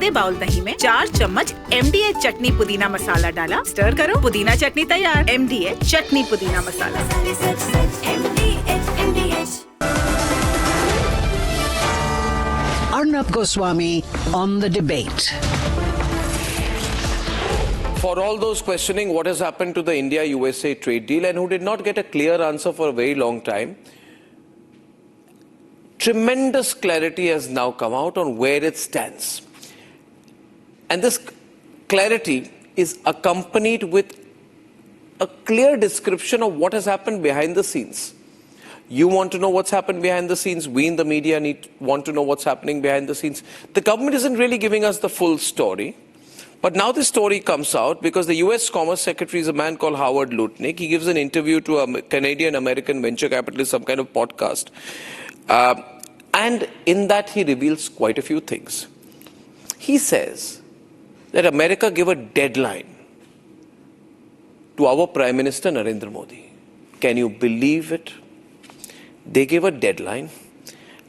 आधे बाउल दही में 4 चम्मच MDH चटनी पुदीना मसाला डाला, स्टर करो, पुदीना चटनी तैयार। MDH चटनी पुदीना मसाला। Arnab Goswami on the debate. For all those questioning what has happened to the India-USA trade deal and who did not get a clear answer for a very long time, tremendous clarity has now come out on where it stands. And this clarity is accompanied with a clear description of what has happened behind the scenes. You want to know what's happened behind the scenes. We in the media want to know what's happening behind the scenes. The government isn't really giving us the full story. But now this story comes out because the US Commerce Secretary is a man called Howard Lutnick. He gives an interview to a Canadian-American venture capitalist, some kind of podcast. And in that he reveals quite a few things. He says that America gave a deadline to our Prime Minister Narendra Modi. Can you believe it? They gave a deadline,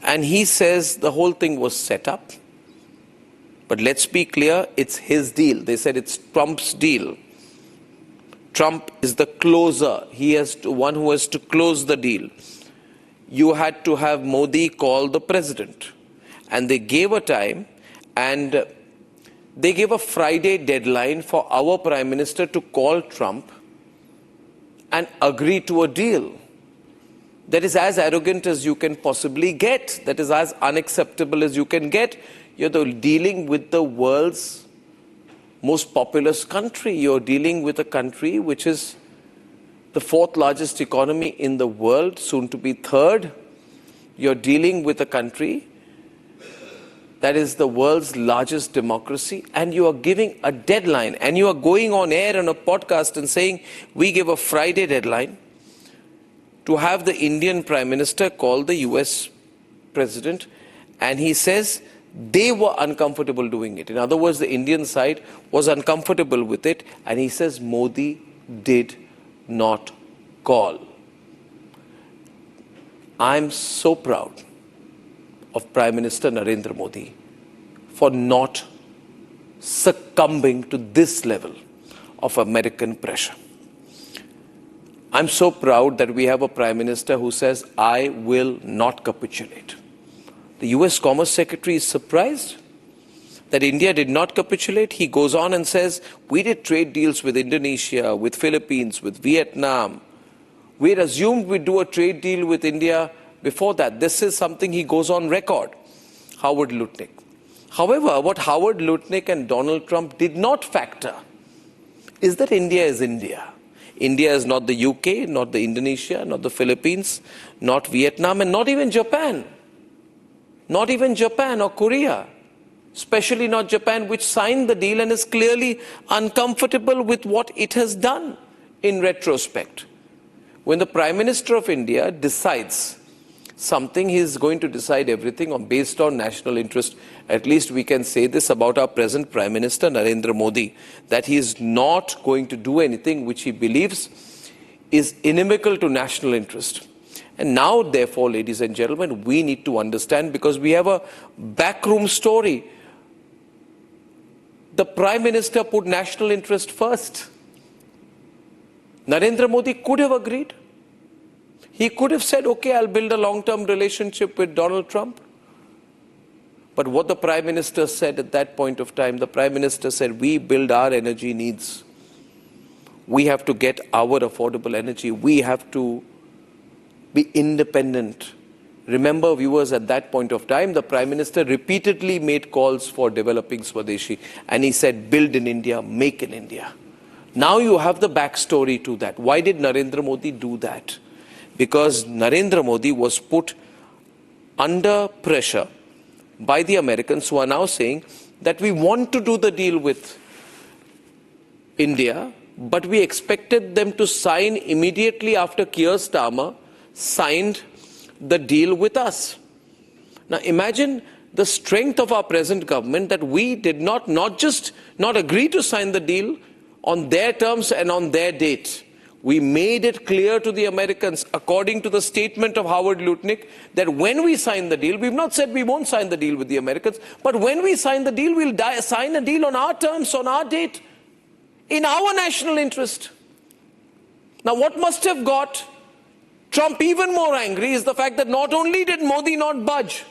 and he says the whole thing was set up. But let's be clear, it's his deal. They said it's Trump's deal. Trump is the closer. He is one who has to close the deal. You had to have Modi call the president. And they gave a time, and they gave a Friday deadline for our Prime Minister to call Trump and agree to a deal that is as arrogant as you can possibly get, that is as unacceptable as you can get. You're dealing with the world's most populous country. You're dealing with a country which is the 4th largest economy in the world, soon to be 3rd. You're dealing with a country that is the world's largest democracy, and you are giving a deadline, and you are going on air on a podcast and saying, we give a Friday deadline to have the Indian Prime Minister call the US President, and he says they were uncomfortable doing it. In other words, the Indian side was uncomfortable with it, and he says Modi did not call. I'm so proud of Prime Minister Narendra Modi for not succumbing to this level of American pressure. I'm so proud that we have a Prime Minister who says, I will not capitulate. The US Commerce Secretary is surprised that India did not capitulate. He goes on and says, we did trade deals with Indonesia, with Philippines, with Vietnam. We had assumed we'd do a trade deal with India before that. This is something he goes on record, Howard Lutnick. However, what Howard Lutnick and Donald Trump did not factor is that India is India. India is not the UK, not the Indonesia, not the Philippines, not Vietnam, and not even Japan. Not even Japan or Korea. Especially not Japan, which signed the deal and is clearly uncomfortable with what it has done in retrospect. When the Prime Minister of India decides something, he is going to decide everything based on national interest. At least we can say this about our present Prime Minister, Narendra Modi, that he is not going to do anything which he believes is inimical to national interest. And now, therefore, ladies and gentlemen, we need to understand, because we have a backroom story. The Prime Minister put national interest first. Narendra Modi could have agreed. He could have said, okay, I'll build a long-term relationship with Donald Trump. But what the Prime Minister said at that point of time, the Prime Minister said, we build our energy needs. We have to get our affordable energy. We have to be independent. Remember, viewers, at that point of time, the Prime Minister repeatedly made calls for developing Swadeshi. And he said, build in India, make in India. Now you have the backstory to that. Why did Narendra Modi do that? Because Narendra Modi was put under pressure by the Americans, who are now saying that we want to do the deal with India, but we expected them to sign immediately after Keir Starmer signed the deal with us. Now imagine the strength of our present government, that we did not just not agree to sign the deal on their terms and on their date. We made it clear to the Americans, according to the statement of Howard Lutnick, that when we sign the deal, we've not said we won't sign the deal with the Americans, but when we sign the deal, we'll sign a deal on our terms, on our date, in our national interest. Now, what must have got Trump even more angry is the fact that not only did Modi not budge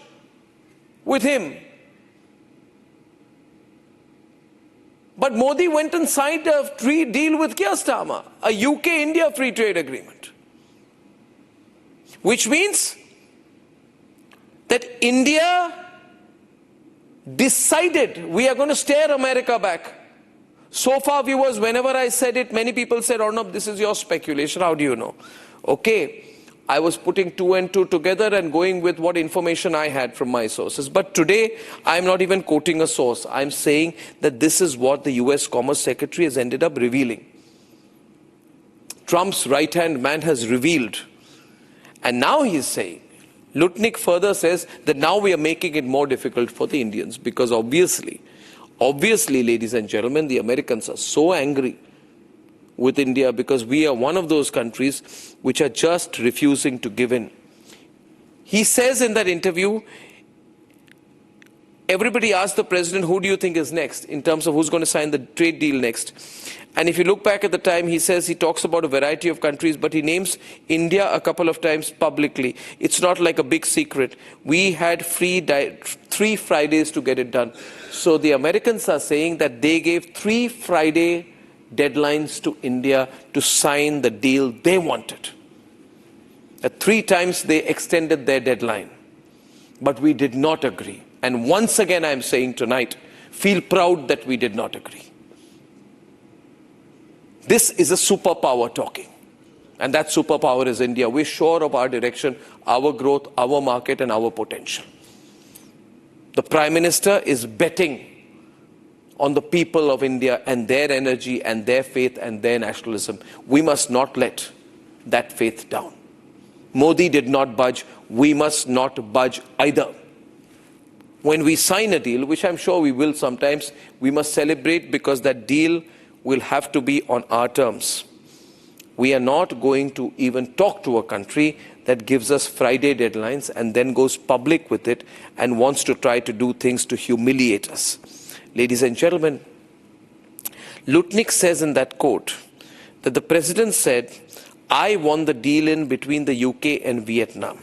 with him, but Modi went and signed a free deal with Keir Starmer, a UK-India free trade agreement. Which means that India decided we are going to stare America back. So far, viewers, whenever I said it, many people said, Arnab, this is your speculation. How do you know? Okay, I was putting two and two together and going with what information I had from my sources. But today, I'm not even quoting a source. I'm saying that this is what the US Commerce Secretary has ended up revealing. Trump's right-hand man has revealed. And now he's saying, Lutnick further says that now we are making it more difficult for the Indians because obviously, ladies and gentlemen, the Americans are so angry with India because we are one of those countries which are just refusing to give in. He says in that interview, everybody asked the president, who do you think is next in terms of who's going to sign the trade deal next? And if you look back at the time, he says he talks about a variety of countries, but he names India a couple of times publicly. It's not like a big secret. We had 3 Fridays to get it done. So the Americans are saying that they gave 3 Friday deadlines to India to sign the deal they wanted. 3 times they extended their deadline. But we did not agree. And once again, I'm saying tonight, feel proud that we did not agree. This is a superpower talking. And that superpower is India. We're sure of our direction, our growth, our market, and our potential. The Prime Minister is betting on the people of India and their energy and their faith and their nationalism. We must not let that faith down. Modi did not budge. We must not budge either. When we sign a deal, which I'm sure we will sometimes, we must celebrate because that deal will have to be on our terms. We are not going to even talk to a country that gives us Friday deadlines and then goes public with it and wants to try to do things to humiliate us. Ladies and gentlemen, Lutnick says in that quote that the president said, I won the deal in between the UK and Vietnam.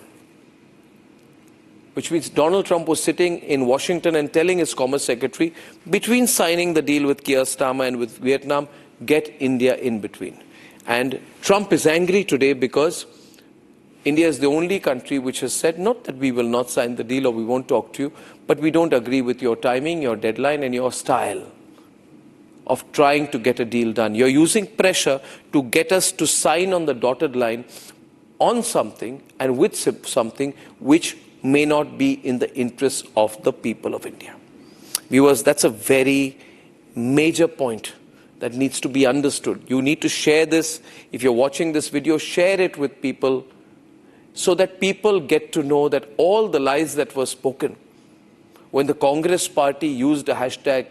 Which means Donald Trump was sitting in Washington and telling his Commerce Secretary, between signing the deal with Keir Starmer and with Vietnam, get India in between. And Trump is angry today because India is the only country which has said, not that we will not sign the deal or we won't talk to you, but we don't agree with your timing, your deadline, and your style of trying to get a deal done. You're using pressure to get us to sign on the dotted line on something and with something which may not be in the interests of the people of India. Viewers, that's a very major point that needs to be understood. You need to share this. If you're watching this video, share it with people so that people get to know that all the lies that were spoken when the Congress party used a hashtag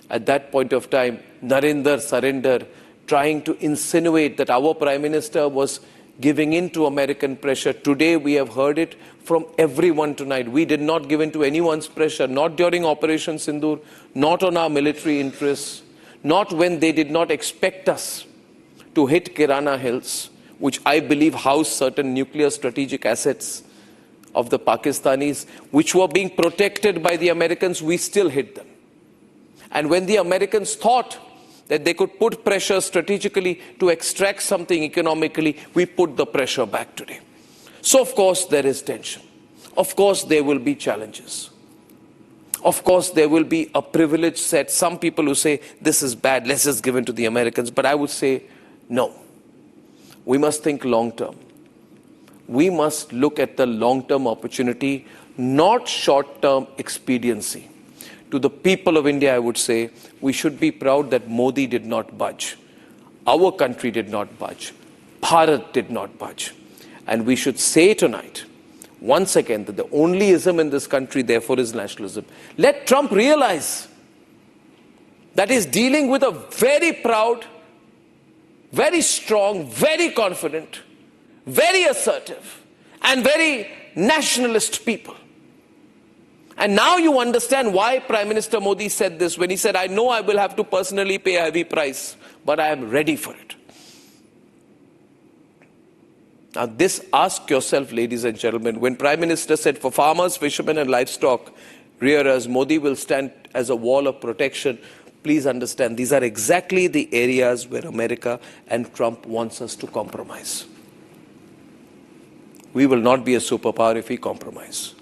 at that point of time, Narendra surrender, trying to insinuate that our Prime Minister was giving in to American pressure. Today we have heard it from everyone tonight. We did not give in to anyone's pressure, not during Operation Sindoor, not on our military interests, not when they did not expect us to hit Kirana Hills, which I believe house certain nuclear strategic assets of the Pakistanis, which were being protected by the Americans. We still hit them. And when the Americans thought that they could put pressure strategically to extract something economically, we put the pressure back today. So of course there is tension. Of course there will be challenges. Of course there will be a privileged set. Some people who say this is bad, let's just give in to the Americans. But I would say no. We must think long term. We must look at the long-term opportunity, not short-term expediency. To the people of India, I would say, we should be proud that Modi did not budge. Our country did not budge. Bharat did not budge. And we should say tonight, once again, that the only ism in this country, therefore, is nationalism. Let Trump realize that he's dealing with a very proud, very strong, very confident, very assertive, and very nationalist people. And now you understand why Prime Minister Modi said this when he said, I know I will have to personally pay a heavy price, but I am ready for it. Now this, ask yourself, ladies and gentlemen, when Prime Minister said for farmers, fishermen and livestock rearers, Modi will stand as a wall of protection, please understand these are exactly the areas where America and Trump wants us to compromise. We will not be a superpower if we compromise.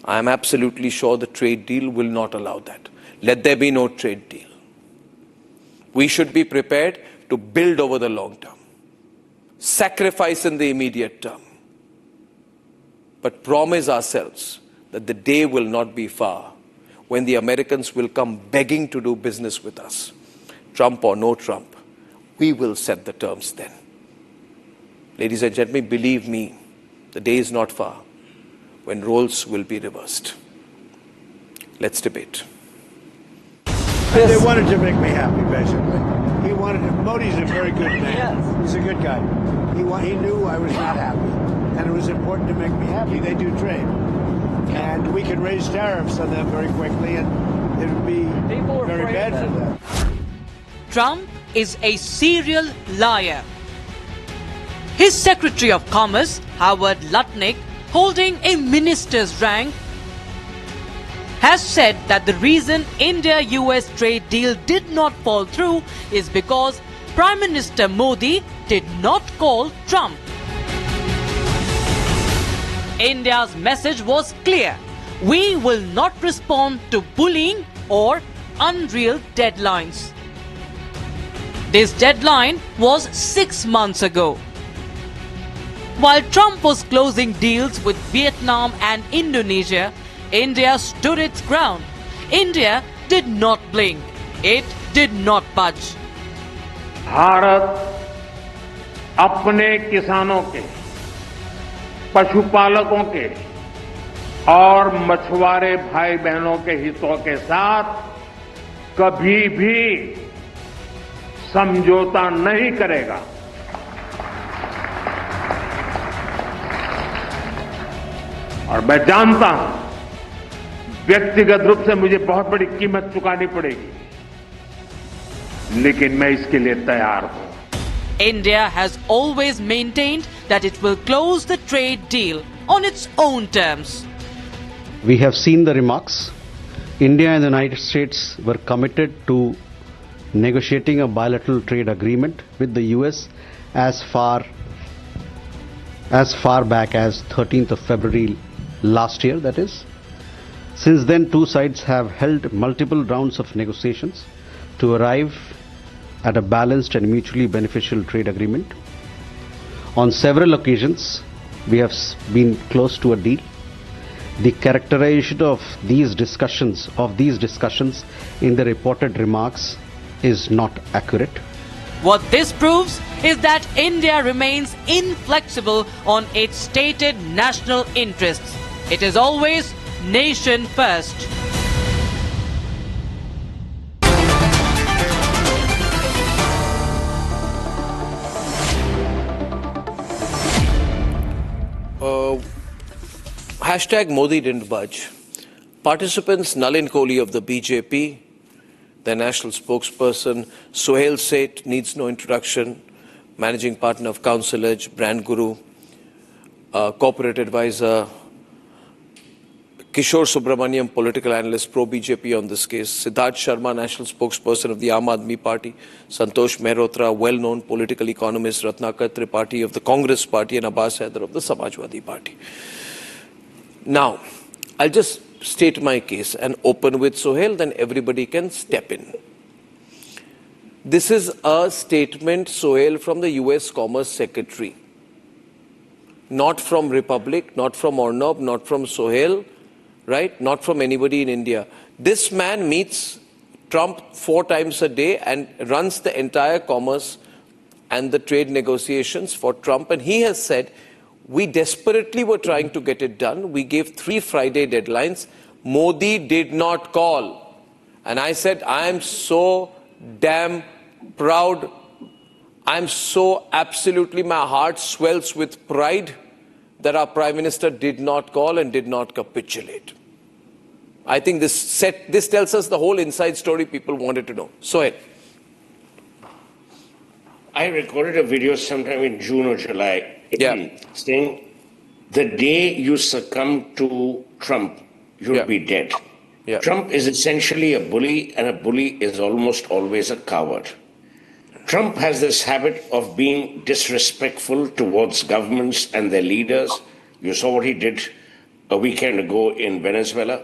I am absolutely sure the trade deal will not allow that. Let there be no trade deal. We should be prepared to build over the long term, sacrifice in the immediate term, but promise ourselves that the day will not be far when the Americans will come begging to do business with us. Trump or no Trump, we will set the terms then. Ladies and gentlemen, believe me, the day is not far when roles will be reversed. Let's debate. They wanted to make me happy, basically. He wanted to, Modi's a very good man. Yes. He's a good guy. He knew I was not happy. And it was important to make me happy. They do trade. And we could raise tariffs on them very quickly, and it would be very bad for them. Trump is a serial liar. His Secretary of Commerce, Howard Lutnick, holding a minister's rank, has said that the reason India-US trade deal did not fall through is because Prime Minister Modi did not call Trump. India's message was clear. We will not respond to bullying or unreal deadlines. This deadline was 6 months ago. While Trump was closing deals with Vietnam and Indonesia, India stood its ground. India did not blink. It did not budge. Bharat अपने किसानों के, पशुपालकों के और मछुआरे भाई बहनों के हितों के साथ कभी भी समझौता नहीं करेगा। और मैं जानता हूं व्यक्तिगत रूप से मुझे बहुत बड़ी कीमत चुकानी पड़ेगी, लेकिन मैं इसके लिए तैयार हूं। India has always maintained that it will close the trade deal on its own terms. We have seen the remarks. India and the United States were committed to negotiating a bilateral trade agreement with the US as far back as 13th of February last year, that is. Since then, two sides have held multiple rounds of negotiations to arrive at a balanced and mutually beneficial trade agreement. On several occasions, we have been close to a deal. The characterization of these discussions in the reported remarks is not accurate. What this proves is that India remains inflexible on its stated national interests. It is always nation first. Hashtag Modi didn't budge. Participants Nalin Kohli of the BJP, their national spokesperson, Sohail Seth needs no introduction, managing partner of Council Edge, brand guru, corporate advisor, Kishore Subramaniam, political analyst, pro-BJP on this case, Siddharth Sharma, national spokesperson of the Aam Aadmi Party, Santosh Mehrotra, well-known political economist, Ratnakar Tripathi of the Congress Party, and Abbas Haider of the Samajwadi Party. Now, I'll just state my case and open with Sohail, then everybody can step in. This is a statement, Sohail, from the US Commerce Secretary. Not from Republic, not from Arnab, not from Sohail, right? Not from anybody in India. This man meets Trump 4 times a day and runs the entire commerce and the trade negotiations for Trump. And he has said, we desperately were trying to get it done. We gave 3 Friday deadlines. Modi did not call. And I said, I am so damn proud I'm so absolutely, my heart swells with pride that our Prime Minister did not call and did not capitulate. I think this tells us the whole inside story people wanted to know. Sohail. I recorded a video sometime in June or July saying, the day you succumb to Trump, you'll be dead. Yeah. Trump is essentially a bully, and a bully is almost always a coward. Trump has this habit of being disrespectful towards governments and their leaders. You saw what he did a weekend ago in Venezuela.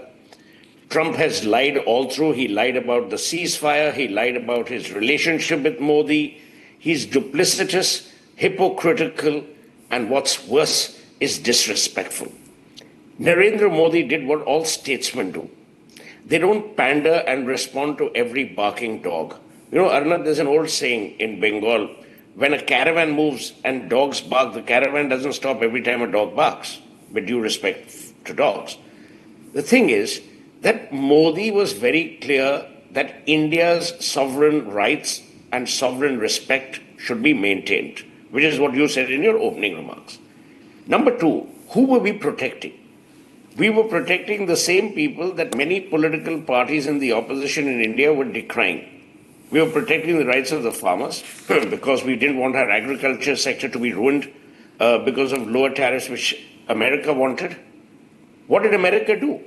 Trump has lied all through. He lied about the ceasefire. He lied about his relationship with Modi. He's duplicitous, hypocritical, and what's worse is disrespectful. Narendra Modi did what all statesmen do. They don't pander and respond to every barking dog. You know, Arnab, there's an old saying in Bengal, when a caravan moves and dogs bark, the caravan doesn't stop every time a dog barks, with due respect to dogs. The thing is that Modi was very clear that India's sovereign rights and sovereign respect should be maintained, which is what you said in your opening remarks. Number two, who were we protecting? We were protecting the same people that many political parties in the opposition in India were decrying. We were protecting the rights of the farmers because we didn't want our agriculture sector to be ruined because of lower tariffs which America wanted. What did America do?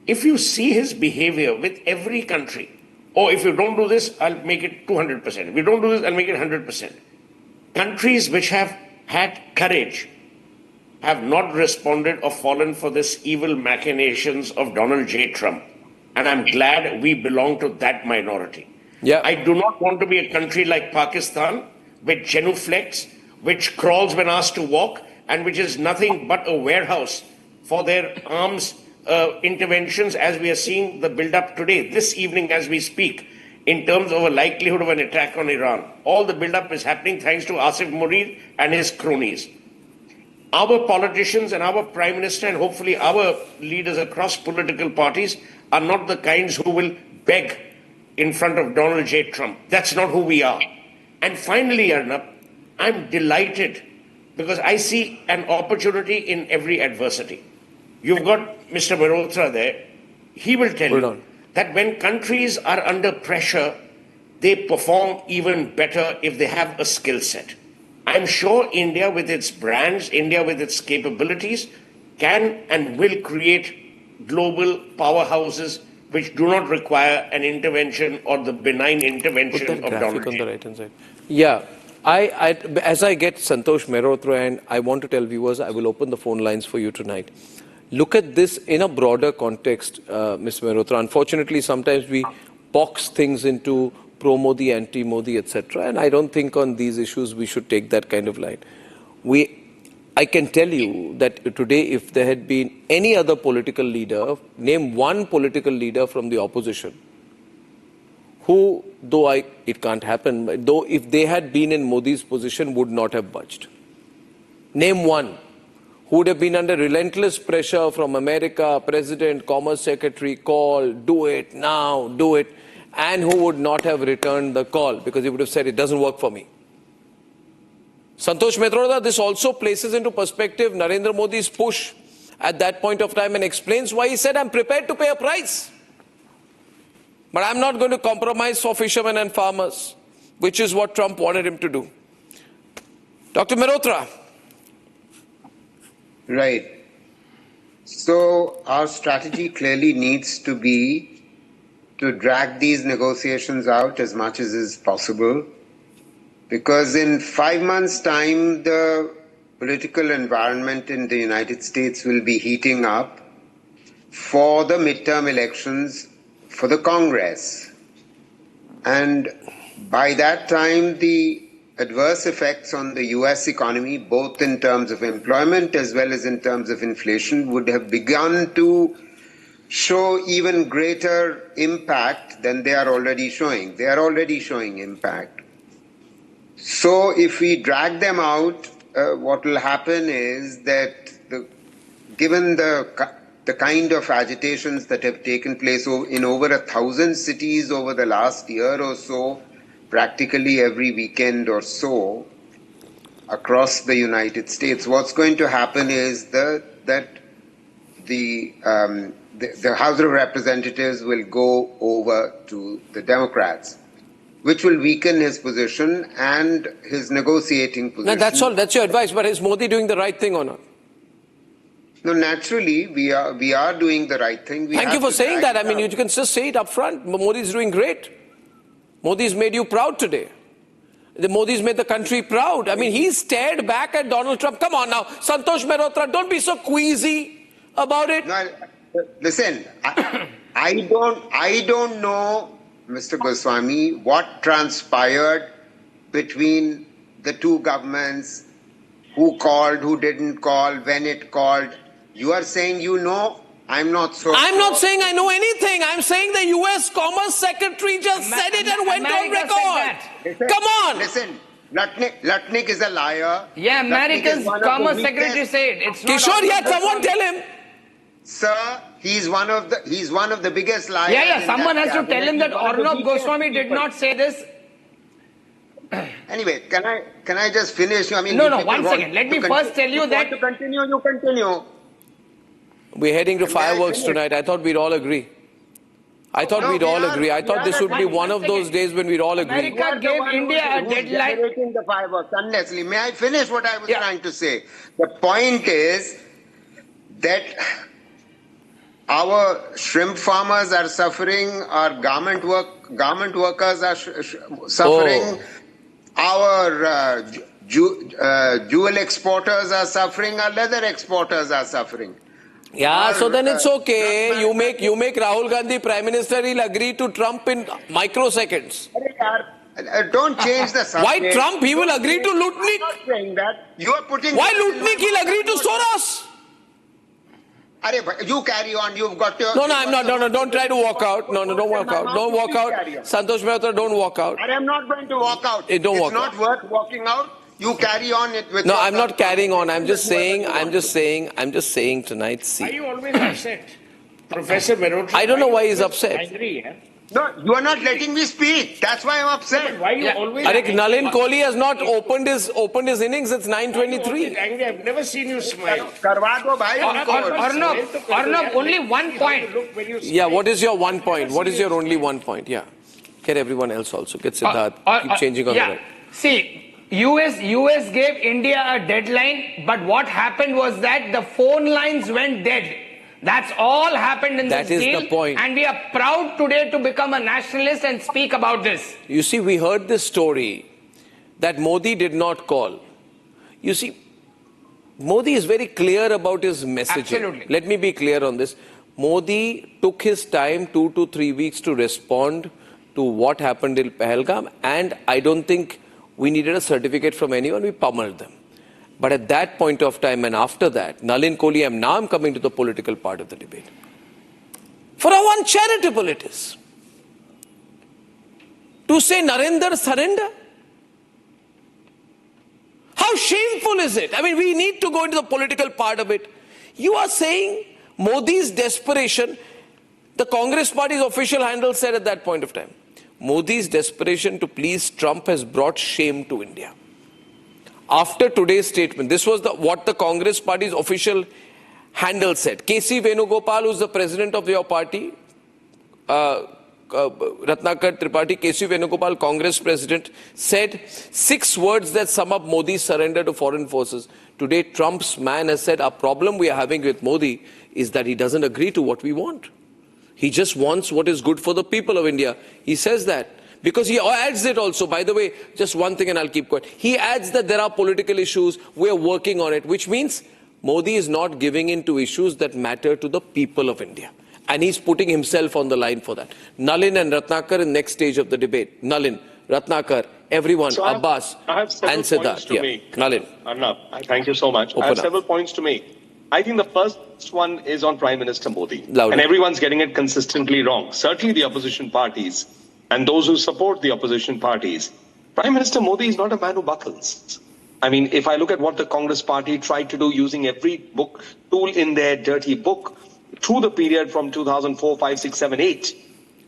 If you see his behavior with every country, oh, if you don't do this, I'll make it 200%. If you don't do this, I'll make it 100%. Countries which have had courage have not responded or fallen for this evil machinations of Donald J. Trump. And I'm glad we belong to that minority. Yeah. I do not want to be a country like Pakistan with genuflex, which crawls when asked to walk, and which is nothing but a warehouse for their arms interventions, as we are seeing the build-up today, this evening as we speak, in terms of a likelihood of an attack on Iran. All the build-up is happening thanks to Asif Murid and his cronies. Our politicians and our Prime Minister and hopefully our leaders across political parties are not the kinds who will beg in front of Donald J. Trump. That's not who we are. And finally, Arnab, I'm delighted because I see an opportunity in every adversity. You've got Mr. Mehrotra there. He will tell you that when countries are under pressure, they perform even better if they have a skill set. I'm sure India with its brands, India with its capabilities, can and will create global powerhouses which do not require an intervention or the benign intervention of Donald Trump. On the right-hand side. Yeah. As I get Santosh Mehrotra, and I want to tell viewers, I will open the phone lines for you tonight. Look at this in a broader context, Mr. Mehrotra. Unfortunately, sometimes we box things into pro-Modi, anti-Modi, etc. And I don't think on these issues we should take that kind of line. I can tell you that today, if there had been any other political leader, name one political leader from the opposition, who, though it can't happen, though if they had been in Modi's position, would not have budged. Name one who would have been under relentless pressure from America, President, Commerce Secretary, call, do it now, do it, and who would not have returned the call because he would have said, it doesn't work for me. Santosh Mehrotra, this also places into perspective Narendra Modi's push at that point of time and explains why he said, I'm prepared to pay a price. But I'm not going to compromise for fishermen and farmers, which is what Trump wanted him to do. Dr. Mehrotra. Right. So our strategy clearly needs to be to drag these negotiations out as much as is possible, because in 5 months' time, the political environment in the United States will be heating up for the midterm elections for the Congress. And by that time, the adverse effects on the US economy, both in terms of employment as well as in terms of inflation, would have begun to show even greater impact than they are already showing. They are already showing impact. So if we drag them out, what will happen is that given the kind of agitations that have taken place in over 1,000 cities over the last year or so, practically every weekend or so across the United States. What's going to happen is that the House of Representatives will go over to the Democrats, which will weaken his position and his negotiating position. No, that's all. That's your advice. But is Modi doing the right thing or not? No, naturally, we are doing the right thing. Thank you for saying that. I mean, you can just say it up front. Modi's doing great. Modi's made you proud today. Modi's made the country proud. I mean, he stared back at Donald Trump. Come on now, Santosh Mehrotra, don't be so queasy about it. No, listen, I don't know, Mr. Goswami, what transpired between the two governments, who called, who didn't call, when it called. You are saying you know. I'm not so I'm sure. not saying I know anything. I'm saying the US Commerce Secretary just said it and went on record. Come on. Listen, Lutnick is a liar. Yeah, America's Commerce Secretary said it's not. Kishore, yeah, someone tell him. Sir, he's one of the biggest liars. Yeah, someone has to tell him that Arnab Goswami did not say this. Anyway, can I just finish? I mean, no, 1 second. Let me first tell you that. You continue. We're heading to fireworks tonight. I thought we'd all agree. I thought this would be one of those days when we'd all agree. America gave India a deadline. The fireworks, honestly. May I finish what I was trying to say? The point is that our shrimp farmers are suffering, our garment workers are suffering, our jewel exporters are suffering, our leather exporters are suffering. Yeah, so then it's okay. You make Rahul Gandhi Prime Minister, he'll agree to Trump in microseconds. Don't change the subject. Why Trump? He will agree to Lutnick. I'm not saying that. You are putting. Why Lutnick? He'll agree to Soros. You carry on. You've got your. No, I'm not. No, don't try to walk out. No, don't walk out. Don't walk out. Santosh Mehrotra, don't walk out. I am not going to walk out. It's not worth walking out. You carry on it with. No, I'm not carrying on. I'm just saying tonight. See. Why are you always upset, Professor Mehrotra? I don't know why he's upset. Angry, eh? No, you are not letting me speak. That's why I'm upset. Why are you always Arik, Nalin Kohli has not opened his innings. It's 9:23. angry? I've never seen you smile. Arnab, only 1 point. Yeah, what is your 1 point? What is your only 1 point? Yeah. Get everyone else also. Get Siddharth. Keep changing on the right. See, US gave India a deadline, but what happened was that the phone lines went dead. That's all happened in this deal. That is the point. And we are proud today to become a nationalist and speak about this. You see, we heard this story that Modi did not call. You see, Modi is very clear about his messaging. Absolutely. Let me be clear on this. Modi took his time 2 to 3 weeks to respond to what happened in Pahalgam, and I don't think we needed a certificate from anyone. We pummeled them. But at that point of time and after that, Nalin Kohli, now I'm coming to the political part of the debate. For how uncharitable it is to say Narendra surrender. How shameful is it? I mean, we need to go into the political part of it. You are saying Modi's desperation, the Congress party's official handle said at that point of time, Modi's desperation to please Trump has brought shame to India. After today's statement, this was what the Congress party's official handle said. K.C. Venugopal, who's the president of your party, Ratnakar Tripathi, K.C. Venugopal, Congress president, said 6 words that sum up Modi's surrender to foreign forces. Today, Trump's man has said, our problem we are having with Modi is that he doesn't agree to what we want. He just wants what is good for the people of India. He says that. Because he adds it also, by the way, just one thing and I'll keep quiet. He adds that there are political issues, we're working on it, which means Modi is not giving in to issues that matter to the people of India. And he's putting himself on the line for that. Nalin and Ratnakar in next stage of the debate. Nalin, Ratnakar, everyone, so Abbas and Siddharth. Yeah. Nalin. Arnab, thank you so much. I have several points to make. I think the first one is on Prime Minister Modi. Louder. And everyone's getting it consistently wrong. Certainly the opposition parties and those who support the opposition parties. Prime Minister Modi is not a man who buckles. I mean, if I look at what the Congress party tried to do using every tool in their dirty book through the period from 2004, 5, 6, 7, 8,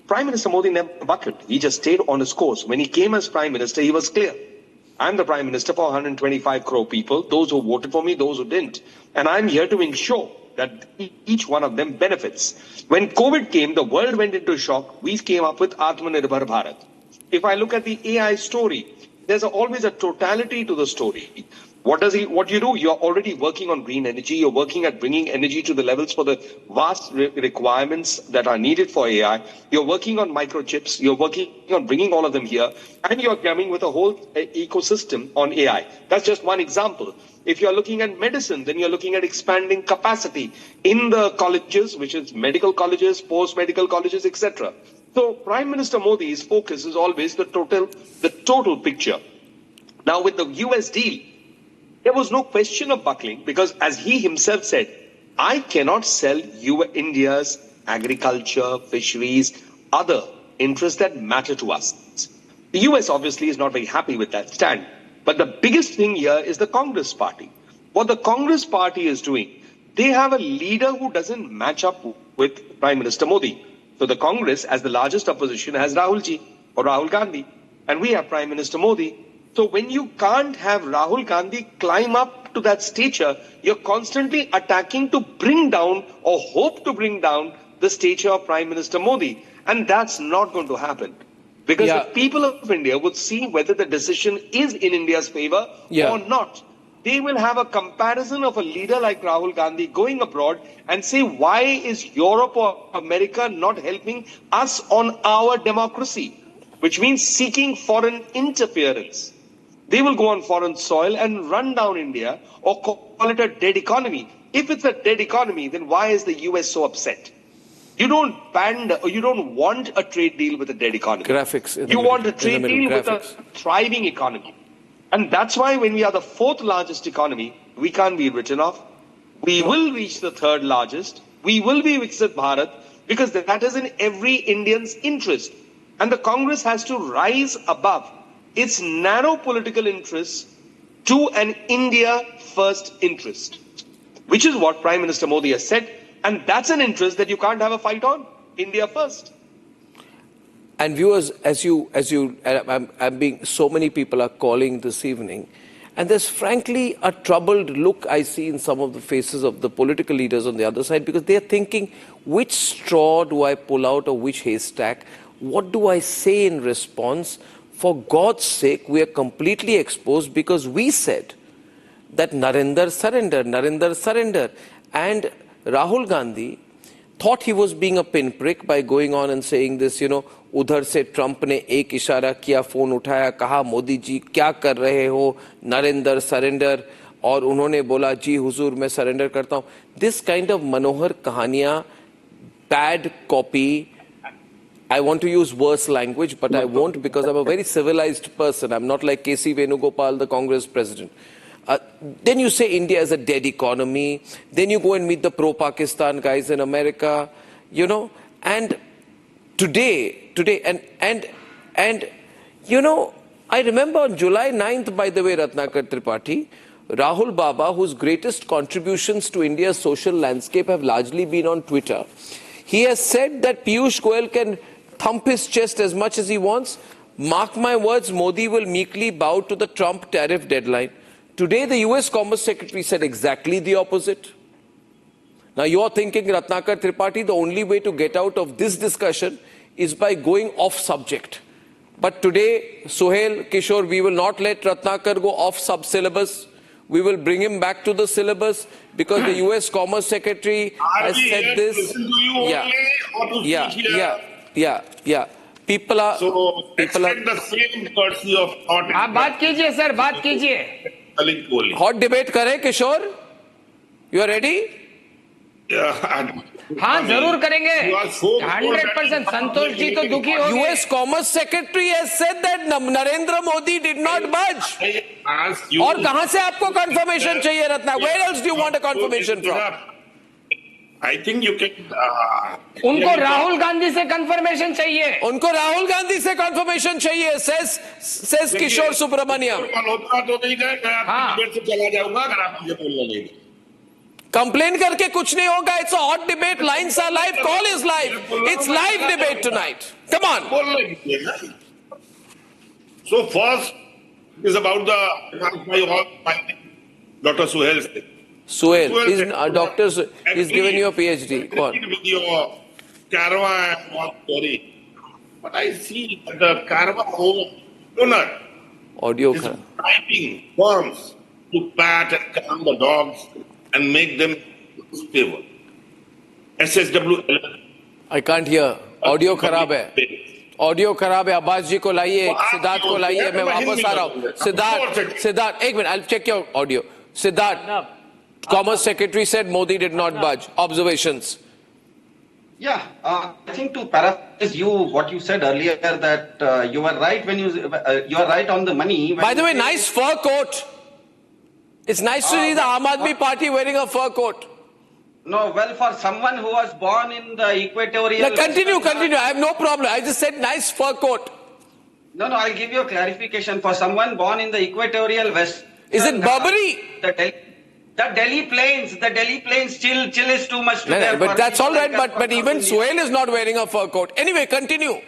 Prime Minister Modi never buckled. He just stayed on his course. When he came as Prime Minister, he was clear. I'm the Prime Minister for 125 crore people, those who voted for me, those who didn't. And I'm here to ensure that each one of them benefits. When COVID came, the world went into shock. We came up with Atmanirbhar Bharat. If I look at the AI story, there's always a totality to the story. What you do? You're already working on green energy. You're working at bringing energy to the levels for the vast requirements that are needed for AI. You're working on microchips. You're working on bringing all of them here. And you're coming with a whole ecosystem on AI. That's just one example. If you're looking at medicine, then you're looking at expanding capacity in the colleges, which is medical colleges, post-medical colleges, etc. So Prime Minister Modi's focus is always the total picture. Now with the US deal, there was no question of buckling because as he himself said, I cannot sell you India's agriculture, fisheries, other interests that matter to us. The US obviously is not very happy with that stand. But the biggest thing here is the Congress party. What the Congress party is doing, they have a leader who doesn't match up with Prime Minister Modi. So the Congress, as the largest opposition, has Rahulji or Rahul Gandhi. And we have Prime Minister Modi. So when you can't have Rahul Gandhi climb up to that stature, you're constantly attacking to bring down or hope to bring down the stature of Prime Minister Modi. And that's not going to happen. Because the people of India would see whether the decision is in India's favor or not. They will have a comparison of a leader like Rahul Gandhi going abroad and say, why is Europe or America not helping us on our democracy? Which means seeking foreign interference. They will go on foreign soil and run down India or call it a dead economy. If it's a dead economy, then why is the US so upset? You don't want a trade deal with a dead economy. You want a trade deal with a thriving economy. And that's why when we are the fourth largest economy, we can't be written off. We will reach the third largest. We will be Viksit Bharat because that is in every Indian's interest. And the Congress has to rise above its narrow political interests to an India first interest, which is what Prime Minister Modi has said. And that's an interest that you can't have a fight on. India first. And viewers, so many people are calling this evening, and there's frankly a troubled look I see in some of the faces of the political leaders on the other side because they're thinking, which straw do I pull out of which haystack? What do I say in response? For God's sake, we are completely exposed because we said that Narendra surrender. And Rahul Gandhi thought he was being a pinprick by going on and saying this, उधर से Trump ने एक इशारा किया, phone उठाया, कहा मोदी जी क्या कर रहे हो, नरेंद्र सरेंडर, और उन्होंने बोला जी हुजूर मैं सरेंडर करता हूं. This kind of मनोहर कहानियां, bad copy. I want to use worse language, but I won't because I'm a very civilized person. I'm not like K.C. Venugopal, the Congress president. Then you say India is a dead economy. Then you go and meet the pro-Pakistan guys in America, and today, I remember on July 9th, by the way, Ratnakar Tripathi, Rahul Baba, whose greatest contributions to India's social landscape have largely been on Twitter, he has said that Piyush Goyal can thump his chest as much as he wants. Mark my words, Modi will meekly bow to the Trump tariff deadline. Today, the US Commerce Secretary said exactly the opposite. Now, you're thinking, Ratnakar Tripathi, the only way to get out of this discussion is by going off subject. But today, Sohail, Kishore, we will not let Ratnakar go off sub-syllabus. We will bring him back to the syllabus because the US Commerce Secretary has said this. Yeah. People are. The same courtesy of thought. आप बात कीजिए sir, बात कीजिए. Hot debate करें, Kishore? You are ready? हाँ जरूर करेंगे. 100% संतोष जी तो दुखी हो गए. US Commerce Secretary has said that Narendra Modi did not budge. और कहाँ से आपको confirmation चाहिए Ratna? Where else do you want a confirmation from? I think you can. उनको राहुल गांधी से confirmation चाहिए. उनको राहुल गांधी से confirmation चाहिए. Says किशोर सुब्रमण्यम. मल्होत्रा तो नहीं कहेगा. आप डिबेट से चला जाऊंगा अगर आप मुझे बोलने नहीं. Complain karke kuch nahi hoga. It's a hot debate. Lines are live. Call is live. It's live debate tonight. Come on. So first is about Dr. Suhail. Suhail, he's doctor. He's given you a PhD. Go on. With your caravan story, but I see that the caravan owner Audio. is typing forms to pat and calm the dogs and make them stable. SSW. I can't hear. Audio खराब है. Audio खराब है. अब्बास जी को लाइए. सिद्धार्थ को लाइए. मैं वापस आ रहा हूँ. सिद्धार्थ, एक minute. I'll check your audio. Siddharth, Commerce Secretary said Modi did not budge. Observations. Yeah, I think to paraphrase you, what you said earlier, that you were right when you are right on the money. By the way, nice fur coat. It's nice to see the Aam Aadmi Party wearing a fur coat. No, well, for someone who was born in the equatorial... Now, continue. I have no problem. I just said nice fur coat. No, I'll give you a clarification. For someone born in the equatorial west... Is it Burberry? The Delhi plains, chill is too much to bear. But that's all right. But even Suhail is not wearing a fur coat. Anyway, continue.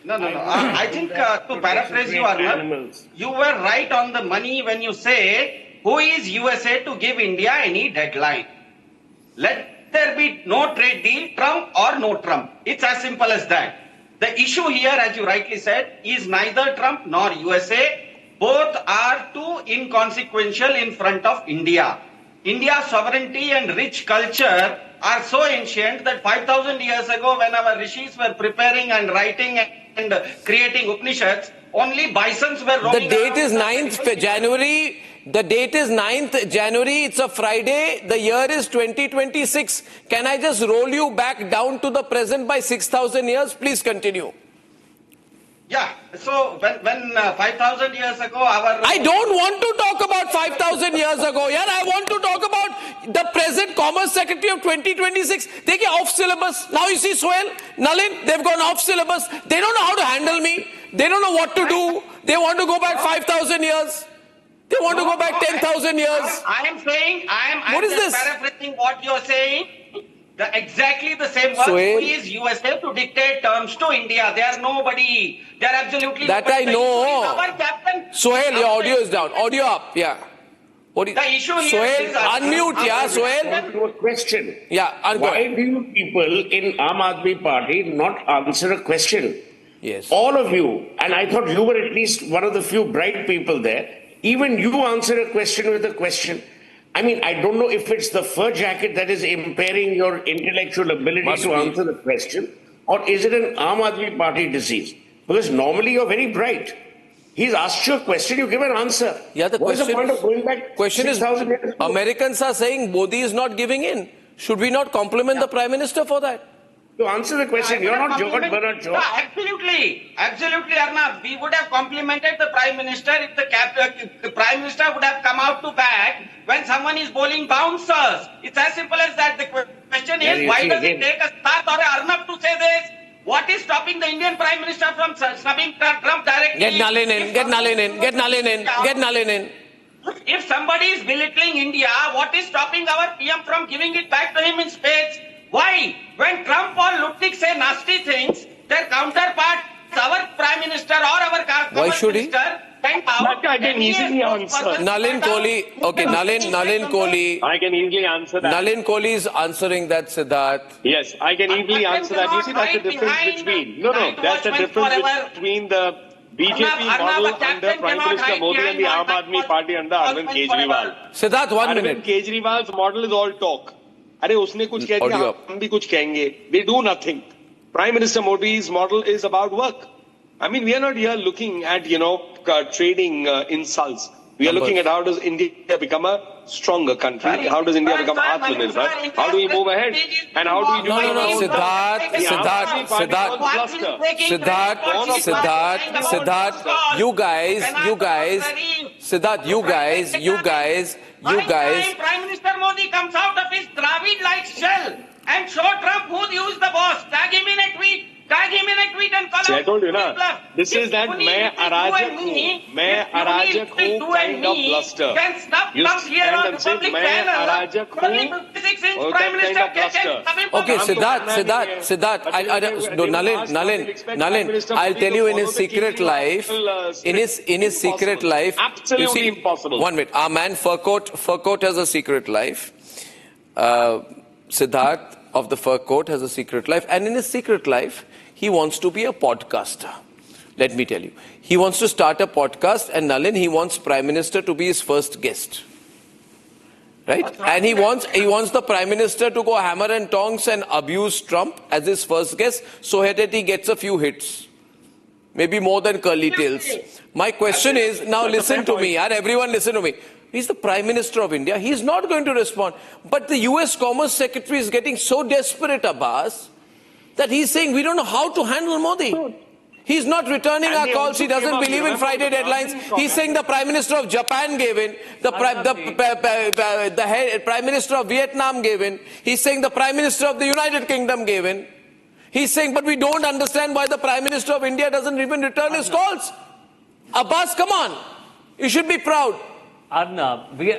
No. I think to paraphrase you, Arnab, you were right on the money when you say, who is USA to give India any deadline? Let there be no trade deal, Trump or no Trump. It's as simple as that. The issue here, as you rightly said, is neither Trump nor USA. Both are too inconsequential in front of India. India's sovereignty and rich culture are so ancient that 5,000 years ago, when our rishis were preparing and writing and creating Upanishads, only bisons were roaming. The date is 9th January. The date is 9th January. It's a Friday. The year is 2026. Can I just roll you back down to the present by 6,000 years? Please continue. Yeah, so when 5,000 years ago, I don't want to talk about 5,000 years ago. Yeah, I want to talk about the present Commerce Secretary of 2026. They get off syllabus. Now you see Suhail, Nalin, they've gone off syllabus. They don't know how to handle me. They don't know what to do. They want to go back 5,000 years. They want to go back 10,000 years. I am saying, what is this? Paraphrasing what you're saying. Exactly the same words. Who is USA to dictate terms to India? They are nobody. They are absolutely that nobody. I know. Our captain. Suhail, your audio is down. Audio up. Yeah. The issue here Suhail, is unmute. Yeah, Suhail. A question. Yeah. Why do you people in Aam Aadmi Party not answer a question? Yes. All of you, and I thought you were at least one of the few bright people there. Even you answer a question with a question. I mean, I don't know if it's the fur jacket that is impairing your intellectual ability to answer the question, or is it an Aam Aadmi Party disease? Because normally you're very bright. He's asked you a question, you give an answer. Yeah, what is the point of going back? Question is, Americans are saying Modi is not giving in. Should we not compliment the Prime Minister for that? To answer the question, you're not George Bernard Shaw. Absolutely, Arnab. We would have complimented the Prime Minister if the Prime Minister would have come out to bat when someone is bowling bouncers. It's as simple as that. The question is, why does it take a Stat or Arnab to say this? What is stopping the Indian Prime Minister from snubbing Trump directly? Get Nalin in. If somebody is belittling India, what is stopping our PM from giving it back to him in spades? Why? When Trump or Lutnick say nasty things, their counterparts, our Prime Minister or our Commerce Minister, I can easily answer. Nalin Kohli. Okay, Nalin Kohli. I can easily answer that. Nalin Kohli is answering that, Siddharth. Yes, I can easily answer that. You see, that's the difference between... that's the difference between the BJP model under Prime Minister Modi and the Aam Aadmi Party under Arvind Kejriwal. Siddharth, 1 minute. Arvind Kejriwal's model is all talk. अरे उसने कुछ कह दिया हम भी कुछ कहेंगे. They do nothing. Prime Minister Modi's model is about work. I mean, we are not here looking at, trading insults. We are looking at how does India become a stronger country? How does India become Atmanirbhar? How do we move ahead? And how do we do Siddharth, you guys. Prime Minister Modi comes out of his Dravid-like shell and show Trump who's the boss. Tag him in a tweet and call I told you, out. This is that मैं अराजक हूँ, मैं अराजक हूँ kind of bluster. You stand and say मैं अराजक हूँ, or that kind of bluster. Okay, Siddharth, no, Nalin, I'll tell you in his secret life, in his secret life, absolutely impossible. 1 minute, our man Fur-Coat has a secret life. Siddharth of the Fur-Coat has a secret life, and in his secret life, he wants to be a podcaster. Let me tell you, he wants to start a podcast, and Nalin, he wants Prime Minister to be his first guest. Right? And he wants the Prime Minister to go hammer and tongs and abuse Trump as his first guest so that he gets a few hits. Maybe more than curly tails. My question is, now listen to me, everyone listen to me. He's the Prime Minister of India. He's not going to respond. But the US Commerce Secretary is getting so desperate, Abbas, that he's saying we don't know how to handle Modi. He's not returning our calls. He doesn't believe in Friday deadlines. He's saying the Prime Minister of Japan gave in. The Prime Minister of Vietnam gave in. He's saying the Prime Minister of the United Kingdom gave in. He's saying, but we don't understand why the Prime Minister of India doesn't even return his calls. Abbas, come on. You should be proud. Arnab, we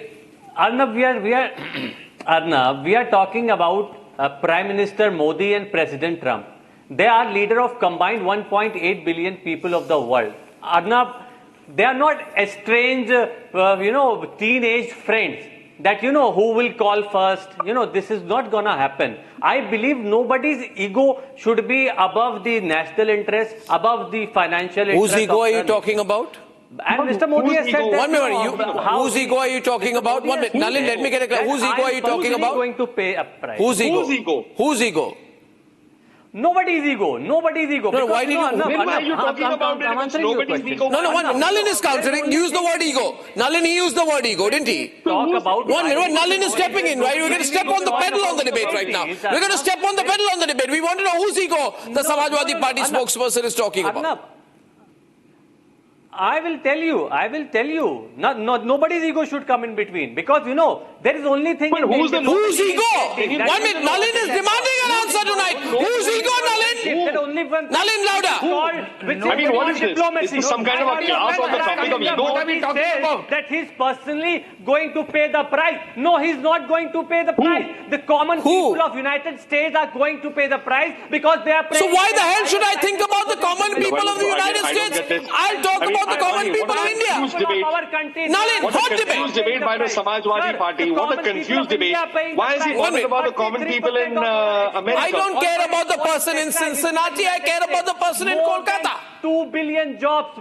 are talking about Prime Minister Modi and President Trump. They are leader of combined 1.8 billion people of the world. Arnab, they are not estranged, teenage friends that, who will call first. This is not going to happen. I believe nobody's ego should be above the national interest, above the financial interest. Whose ego are you talking about? And Mr. Modi has said that. 1 minute, whose ego are you talking about? 1 minute. Nalin, let me get a clear. Whose ego are you talking about? Going to pay a price. Whose ego? Whose ego? Nobody's ego. Nobody's ego. No, why did you? Then why are you talking about it? Nobody's ego. No, Nalin is countering. Use the word ego. Nalin, he used the word ego, didn't he? Talk about 1 minute. Nalin is stepping in, right? We're going to step on the pedal on the debate right now. We're going to step on the pedal on the debate. We want to know whose ego the Samajwadi Party spokesperson is talking about. I will tell you. Nobody's ego should come in between, because there is only thing. But whose ego? 1 minute. Nalin is demanding an answer tonight. Whose ego, Nalin? Nalin, louder. I mean, what is this? Is this some kind of a class on the topic of ego? What are we talking about? That he's personally going to pay the price. No, he's not going to pay the price. The common people of United States are going to pay the price because they are. So why the hell should I think about the common people of the United States? I'll talk about the common people of India. Nalin, what a confused debate by the Samajwadi Party. What a confused debate. Why is he talking about the common people in America? I don't care about the person in Cincinnati. I care about the person in Kolkata. 2 billion jobs.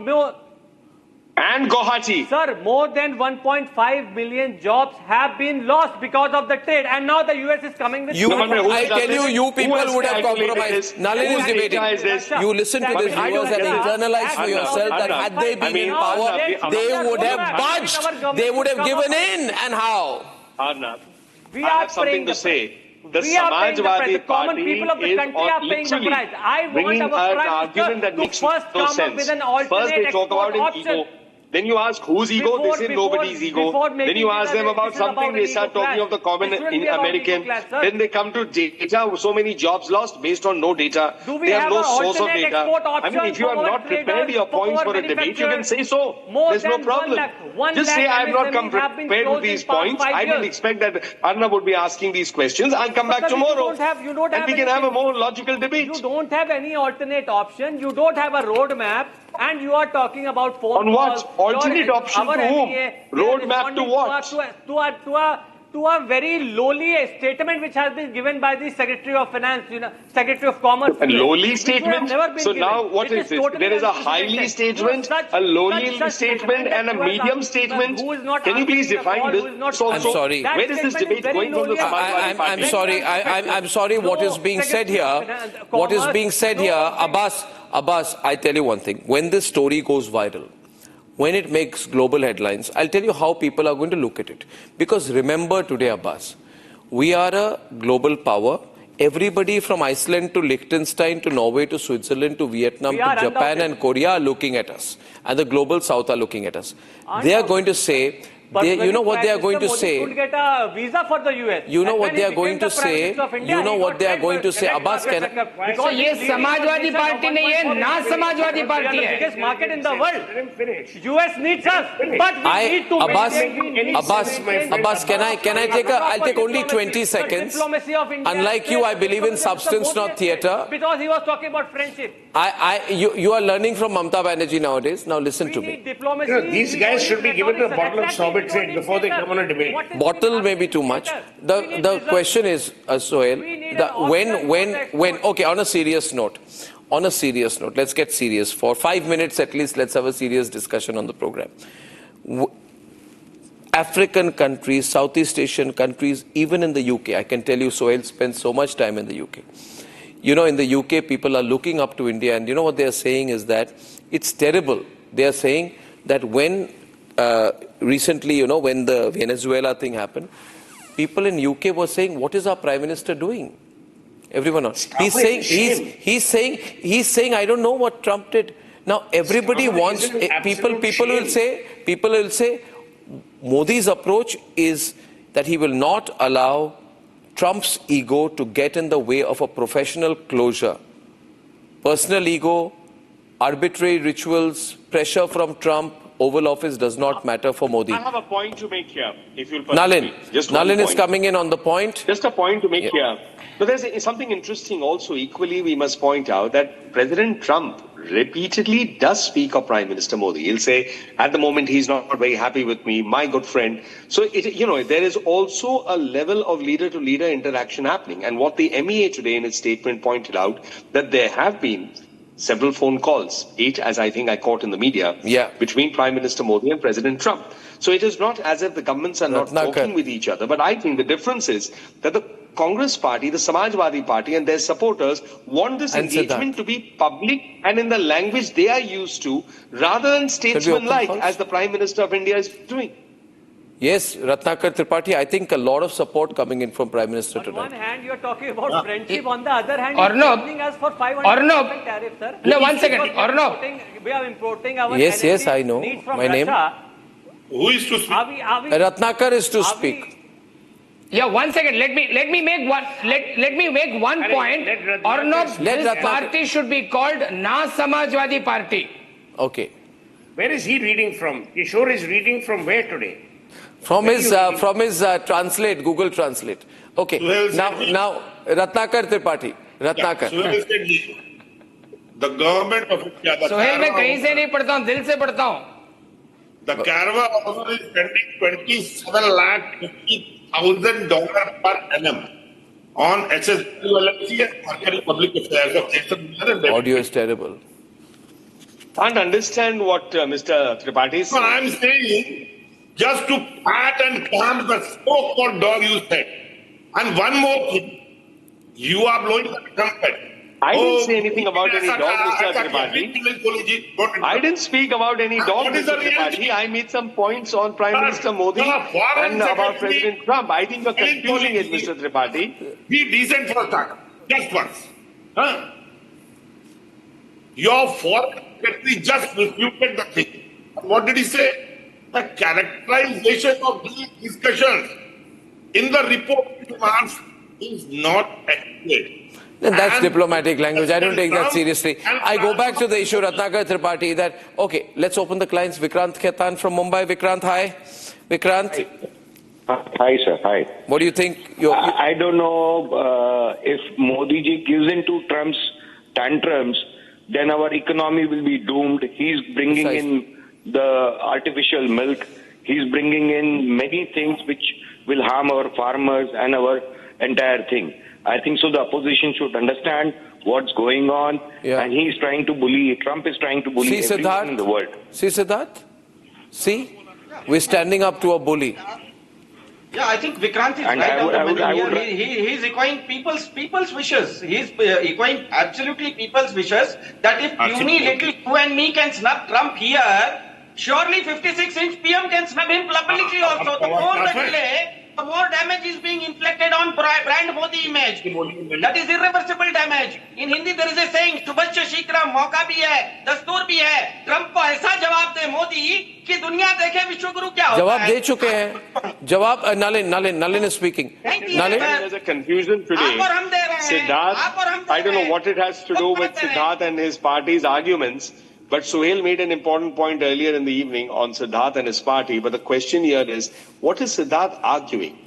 And Guwahati. Sir, more than 1.5 million jobs have been lost because of the trade, and now the US is coming with. I tell you people would have compromised. Nalin is debating. You listen to this viewers and internalize for yourself that had they been in power, they would have budged. They would have given in. And how? Arnab, I have something to say. The Samajwadi Party people of the country are paying the price. I bringing an argument that makes no sense. First they talk about an ego. Then you ask whose ego? They say nobody's ego. Then you ask them about something, they start talking of the common in American. Then they come to data, so many jobs lost based on no data. They have no source of data. I mean, if you have not prepared your points for a debate, you can say so. There's no problem. Just say I have not come prepared with these points. I didn't expect that Arnab would be asking these questions. I'll come back tomorrow and we can have a more logical debate. You don't have any alternate option. You don't have a roadmap. And you are talking about phone on what? Alternate option to whom? Roadmap to what? To a very lowly statement which has been given by the Secretary of Finance, Secretary of Commerce. A lowly statement? So now what is this? There is a highly statement, a lowly statement and a medium statement. Can you please define this? I'm sorry. Where is this debate going from the Samajwadi Party? I'm sorry. I'm sorry what is being said here. What is being said here, Abbas, I tell you one thing. When this story goes viral, when it makes global headlines, I'll tell you how people are going to look at it. Because remember today, Abbas, we are a global power. Everybody from Iceland to Liechtenstein to Norway to Switzerland to Vietnam to Japan and Korea are looking at us. And the global south are looking at us. They are going to say But you know what they are going to Modi say. couldn't get a visa for the US. You know And what when they he are going became to the Prime say. Minister of India, You know he what got they are paid going to say. direct Abbas, market can sector. So Because ये he's leading Samajwadi the party नहीं है, ना Samajwadi We are party the है. biggest market in the world. US needs us, but we need to Abbas, maintain. Abbas, can I take I'll take only 20 seconds. Diplomacy of India. Unlike you, I believe in substance, not theatre. Because he was talking about friendship. You are learning from Mamta Banerjee nowadays. Now listen to me. Diplomacy. These guys should be given a bottle of sorbitry before they come on a debate. Bottle may be too much. The question is, Sohail, when okay, on a serious note, let's get serious. For 5 minutes at least, let's have a serious discussion on the program. African countries, Southeast Asian countries, even in the UK, I can tell you Sohail spends so much time in the UK. You know, in the UK, people are looking up to India, and you know what they are saying is that it's terrible. They are saying that when recently, you know, when the Venezuela thing happened, people in UK were saying, what is our Prime Minister doing? Everyone else. He's saying, I don't know what Trump did. Now, everybody wants, people will say, Modi's approach is that he will not allow Trump's ego to get in the way of a professional closure. Personal ego, arbitrary rituals, pressure from Trump, Oval Office does not matter for Modi. I have a point to make here. If you'll Nalin, Nalin is coming in on the point. Just a point to make here. But there's something interesting also. Equally, we must point out that President Trump repeatedly does speak of Prime Minister Modi. He'll say, at the moment, he's not very happy with me, my good friend. So, there is also a level of leader-to-leader interaction happening. And what the MEA today in its statement pointed out, that there have been several phone calls, 8 as I think I caught in the media, between Prime Minister Modi and President Trump. So it is not as if the governments are not talking with each other. But I think the difference is that the Congress party, the Samajwadi party and their supporters want this engagement to be public and in the language they are used to, rather than statesman-like, as the Prime Minister of India is doing. Yes, Ratnakar Tripathi, I think a lot of support coming in from Prime Minister tonight. On one hand, you are talking about friendship. On the other hand, Arnab, you are us for 500% tariff, sir. No, 1 second. Arnab. We are importing our Yes, I know. My name. Who is to speak? Ratnakar is to speak. Yeah, 1 second. Let me make one point. Arnab, party should be called Na Samajwadi Party. Okay. Where is he reading from? Kishore is reading from where today? From his translate, Google Translate. Okay. Now, Ratnakar Tripathi. Ratnakar. The government of India. Sohail, मैं कहीं से नहीं पढ़ता हूँ, दिल से पढ़ता हूँ. The Carva also is spending $27,50,000 per annum on HSLC and Mercury Public Affairs. Audio is terrible. Can't understand what Mr. Tripathi is saying. No, I'm saying, just to pat and calm the so-called dog you said. And one more thing, you are blowing the trumpet. I didn't say anything about any dog, Mr. Tripathi. I didn't speak about any dog, Mr. Tripathi. I made some points on Prime Minister Modi and about President Trump. I think you're confusing it, Mr. Tripathi. Be decent for a start. Just once. Huh? Your foreign secretary just refuted the thing. What did he say? The characterization of these discussions in the report demands is not accurate. Then that's diplomatic language. I don't take that seriously. I go back to the issue, Ratnakar Tripathi, that, okay, let's open the clients. Vikrant Khaitan from Mumbai. Vikrant, hi. Vikrant. Hi, sir. Hi. What do you think? I don't know if Modi ji gives into Trump's tantrums, then our economy will be doomed. He's bringing in the artificial milk. He's bringing in many things which will harm our farmers and our entire thing. I think so the opposition should understand what's going on, and he's trying to bully, Trump is trying to bully everyone in the world. See, Siddharth? See? We're standing up to a bully. Yeah, I think Vikrant is right. He's echoing people's wishes. He's echoing absolutely people's wishes that if puny little you and me can snub Trump here, surely 56-inch PM can snub him publicly also. The more the delay, more damage is being inflicted on brand Modi image. That is irreversible damage. In Hindi there is a saying, Subhash Shikram, mauka bhi hai, dastur bhi hai. Trump ko aisa jawab de Modi ki duniya dekhe Vishwaguru kya hota hai. जवाब दे चुके हैं. जवाब Nalin is speaking. Nalin, there's a confusion today. Siddharth, I don't know what it has to do with Siddharth and his party's arguments, but Suhail made an important point earlier in the evening on Siddharth and his party. But the question here is, what is Siddharth arguing?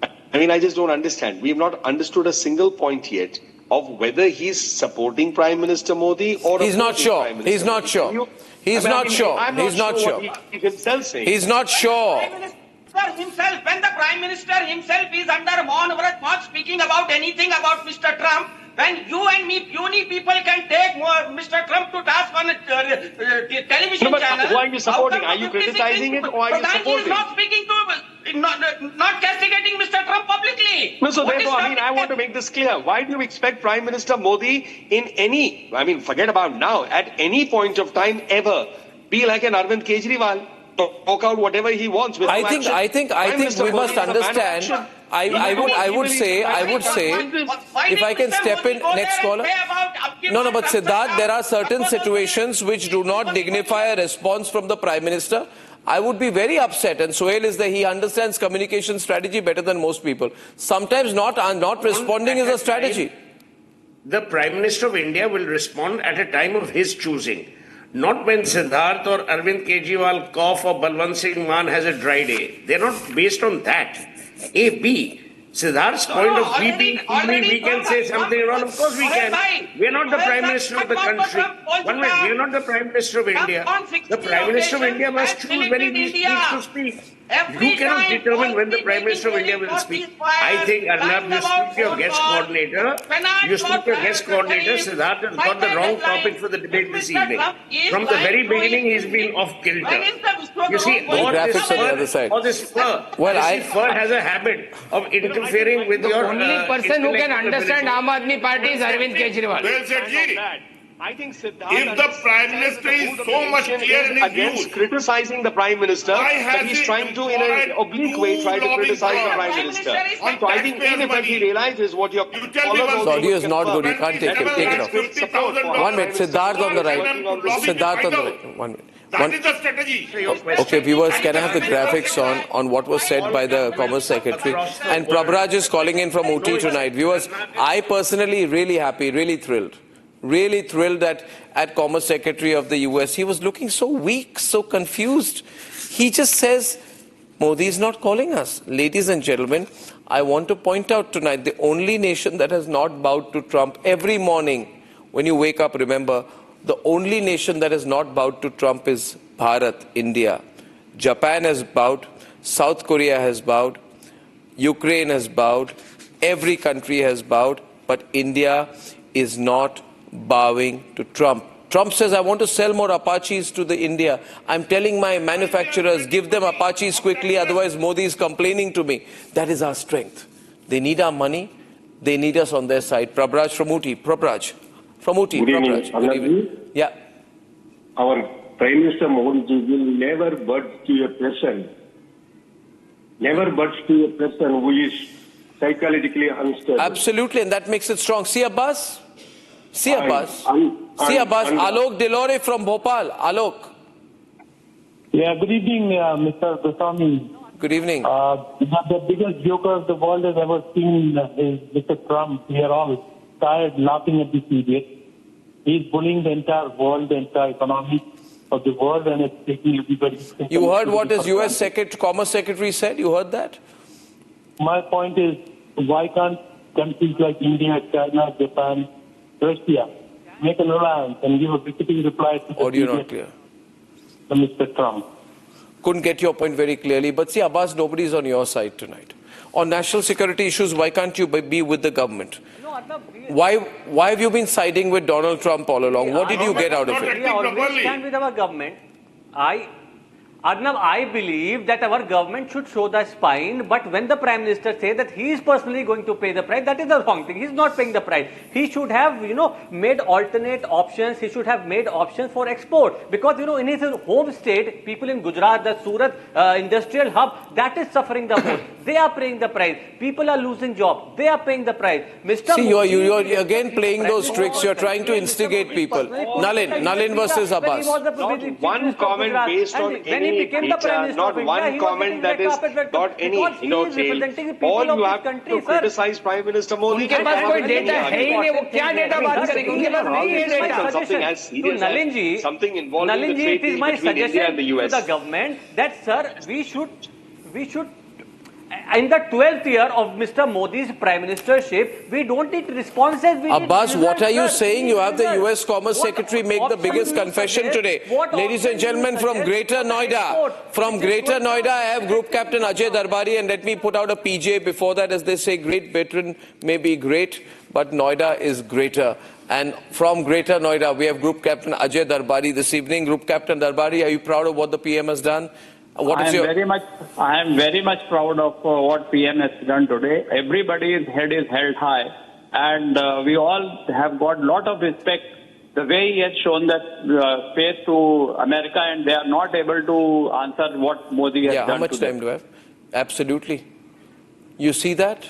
I mean, I just don't understand. We have not understood a single point yet of whether he's supporting Prime Minister Modi or he's not sure. He's not sure. He's not sure. He's not sure. He's himself saying. He's not sure. Himself, when the Prime Minister himself is under Maun Vrat, not speaking about anything about Mr. Trump, when you and me, puny people can take Mr. Trump to task on a television channel. Who are you supporting? Are you criticizing it or are you supporting? He is not speaking to, not castigating Mr. Trump publicly. No, so therefore, I want to make this clear. Why do you expect Prime Minister Modi in any, forget about now, at any point of time ever, be like an Arvind Kejriwal? Talk out whatever he wants. I think we must understand. I would say, if I can step in, next caller. No, but Siddharth, there are certain situations which do not dignify a response from the Prime Minister. I would be very upset, and Suhail is there. He understands communication strategy better than most people. Sometimes not responding is a strategy. The Prime Minister of India will respond at a time of his choosing. Not when Siddharth or Arvind Kejriwal cough or Balwant Singh Maan has a dry day. They're not based on that. A, B. Siddharth's point of view being we can say something wrong. Of course we can. We're not the Prime Minister of the country. One minute, we're not the Prime Minister of India. The Prime Minister of India must choose when he needs to speak. You cannot determine when the Prime Minister of India will speak. I think, Arnab, you speak to your guest coordinator. You speak to your guest coordinator. Siddharth has got the wrong topic for the debate this evening. From the very beginning, he's been off kilter. You see, all this fur. Fur has a habit of interfering with your... The only person who can understand Aam Aadmi Party is Arvind Kejriwal. Well said, Ji. I think Siddharth, if the Prime Minister is so much clear in his against views, criticizing the Prime Minister, but he's trying to, in an oblique way, try to criticize the Prime Minister. So I think even if he realizes what your followers... The audio is not good. You can't take it. 1 minute. Siddharth on the right. Siddharth on the right. 1 minute. That is the strategy. Okay, viewers, can I have the graphics on what was said by the Commerce Secretary? And Prabhraj is calling in from Ooty tonight. Viewers, I personally really happy, really thrilled that at Commerce Secretary of the US, he was looking so weak, so confused. He just says, Modi is not calling us. Ladies and gentlemen, I want to point out tonight, the only nation that has not bowed to Trump every morning, when you wake up, remember, the only nation that has not bowed to Trump is Bharat, India. Japan has bowed, South Korea has bowed, Ukraine has bowed, every country has bowed, but India is not bowing to Trump. Trump says, I want to sell more Apaches to the India. I'm telling my manufacturers, give them Apaches quickly, otherwise Modi is complaining to me. That is our strength. They need our money. They need us on their side. Prabhraj from Ooty. Prabhraj from Ooty. Good evening. Good evening. Yeah. Our Prime Minister Modi will never budge to a person. Never budge to a person who is psychologically unstable. Absolutely, and that makes it strong. See Abbas? See Abbas? Alok Dilore from Bhopal. Alok. Yeah, good evening, Mr. Goswami. Good evening. The biggest joker the world has ever seen is Mr. Trump. We are all tired laughing at this idiot. He's bullying the entire world, the entire economy of the world, and it's taking everybody. You heard what his US Commerce Secretary said? You heard that? My point is, why can't countries like India, China, Japan, Russia make an alliance and give a befitting reply to the audio not clear. Mr. Trump? Couldn't get your point very clearly, but see, Abbas, nobody's on your side tonight. On national security issues, why can't you be with the government? Why have you been siding with Donald Trump all along? What did you get out of it? We always stand with our government. Arnab, I believe that our government should show the spine, but when the Prime Minister says that he is personally going to pay the price, that is the wrong thing. He is not paying the price. He should have, made alternate options. He should have made options for export. Because, in his home state, people in Gujarat, the Surat industrial hub, that is suffering the most. They are paying the price. People are losing jobs. They are paying the price. Mr. See, Modi, you are again playing those tricks. You're trying to instigate people. Nalin versus Abbas. Not one comment based on any data, not one comment that is not any take. All you have to criticize Prime Minister Modi. उनके पास कोई data है ही नहीं, वो क्या data बात करेंगे? उनके पास नहीं है data. Something as serious as something involving Nalin the ji, trade it is deal my between India suggestion and the to US. the government that, sir, we should in the 12th year of Mr. Modi's prime ministership, we don't need responses. Abbas, what are you saying? You have the US Commerce Secretary make the biggest confession today. Ladies and gentlemen, from Greater Noida, I have Group Captain Ajay Darbari, and let me put out a PJ before that. As they say, Great Britain may be great, but Noida is greater. And from Greater Noida, we have Group Captain Ajay Darbari this evening. Group Captain Darbari, are you proud of what the PM has done? I am very much proud of what PM has done today. Everybody's head is held high, and we all have got a lot of respect. The way he has shown that faith to America, and they are not able to answer what Modi has done. How much time do I have? Absolutely. You see that?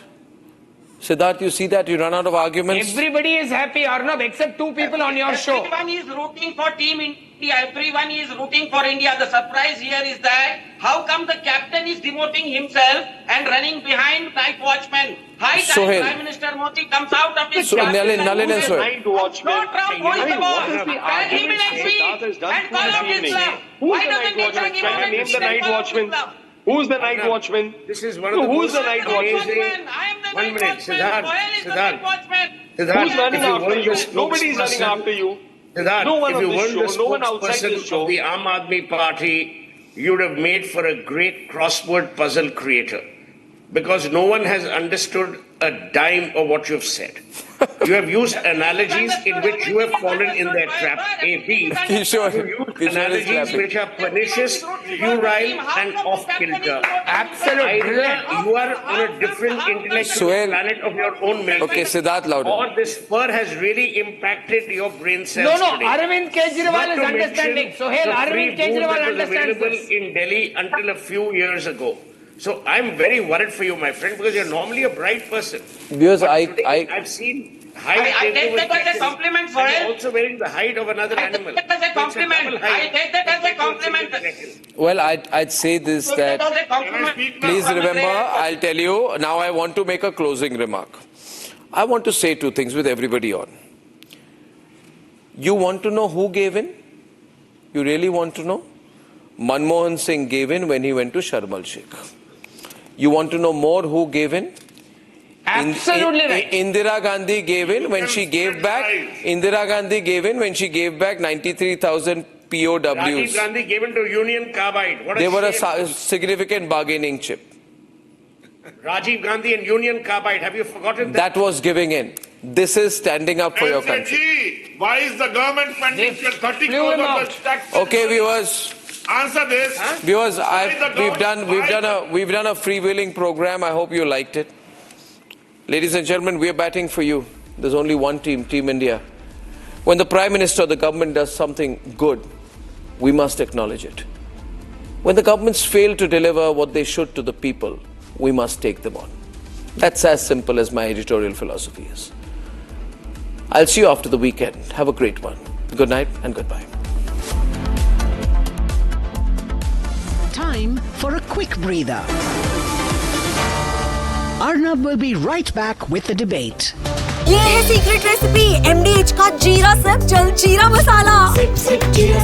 Siddharth, you see that? You run out of arguments? Everybody is happy, Arnab, except two people on your show. Everyone is rooting for Team India. Everyone is rooting for India. The surprise here is that how come the captain is demoting himself and running behind night watchman? High time Prime Minister Modi comes out of his Nalin and Sohail. Night watchman. No Trump wants the ball. Can he be next week and call out Islam? Why doesn't he give him Can you name the night watchman? Who's the night watchman? This is one of the Who's the night watchman? I am the One night minute, watchman. Siddharth. Sohail is the night watchman. Who's running after you? Nobody's running after you. Siddharth, No one if on you this weren't show, no one outside spokesperson this show. of the Aam Aadmi Party, you would have made for a great crossword puzzle creator. Because no one has understood a dime of what you've said. You have used analogies in which you have fallen in their trap. A, B. You use analogies which are pernicious, puerile, and off-kilter. Absolutely. Either you are on a different intellectual planet of your own making. Okay, Siddharth, louder. Or this spur has really impacted your brain cells. No, today. Arvind Kejriwal Not is to understanding. mention Sohail, the Arvind free booze Kejriwal that was understands available this. in Delhi until a few years ago. So I'm very worried for you, my friend, because you're normally a bright person. Because I've seen I take that as a compliment, Sohail. I'm also wearing the hide of another animal. I take that as a compliment. I take that as a compliment. Well, I'd say this, that please remember, I'll tell you, now I want to make a closing remark. I want to say two things with everybody on. You want to know who gave in? You really want to know? Manmohan Singh gave in when he went to Sharm el-Sheikh. You want to know more who gave in? Absolutely right. Indira Gandhi gave in when she gave back. Indira Gandhi gave in when she gave back 93,000 POWs. Rajiv Gandhi gave in to Union Carbide. What a They were a shame. significant bargaining chip. Rajiv Gandhi and Union Carbide. Have you forgotten that? That was giving in. This is standing up for your country. SAG, why is the government spending 30 crores of the tax? Okay, viewers. Answer this. Viewers, we've done a freewheeling program. I hope you liked it. Ladies and gentlemen, we are batting for you. There's only one team, Team India. When the Prime Minister or the government does something good, we must acknowledge it. When the governments fail to deliver what they should to the people, we must take them on. That's as simple as my editorial philosophy is. I'll see you after the weekend. Have a great one. Good night and goodbye. Time for a quick breather. Arnab will be right back with the debate. ये है secret recipe MDH का जीरा SIP jaljeera मसाला। SIP जीरा